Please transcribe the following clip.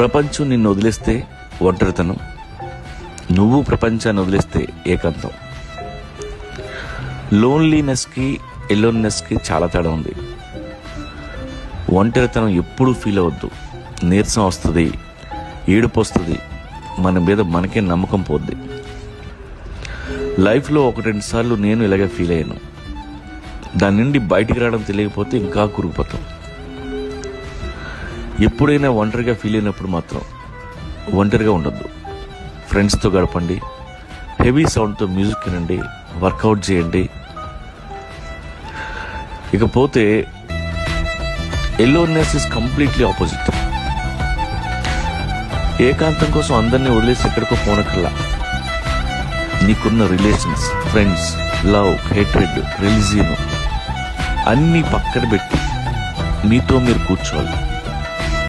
ప్రపంచం నిన్ను వదిలేస్తే ఒంటరితనం, నువ్వు ప్రపంచాన్ని వదిలేస్తే ఏకాంతం. లోన్లీనెస్కి ఎలోన్నెస్కి చాలా తేడా ఉంది. ఒంటరితనం ఎప్పుడూ ఫీల్ అవ్వద్దు. నీరసం వస్తుంది, ఏడుపు వస్తుంది, మన మీద మనకే నమ్మకం పోద్ది. లైఫ్లో 1-2 సార్లు నేను ఇలాగే ఫీల్ అయ్యాను. దాని నుండి బయటికి రావడం తెలియకపోతే ఇంకా కురిగిపోతాం. ఎప్పుడైనా ఒంటరిగా ఫీల్ అయినప్పుడు మాత్రం ఒంటరిగా ఉండొద్దు. ఫ్రెండ్స్తో గడపండి, హెవీ సౌండ్తో మ్యూజిక్ వినండి, వర్కౌట్ చేయండి. ఇకపోతే ఎలోన్నెస్ ఇస్ కంప్లీట్లీ ఆపోజిట్. ఏకాంతం కోసం అందరినీ వదిలేసి ఎక్కడికో పోనక్కర్లా. నీకున్న relations, friends, love, hatred, religion అన్నీ పక్కన పెట్టి మీతో మీరు కూర్చోవాలి.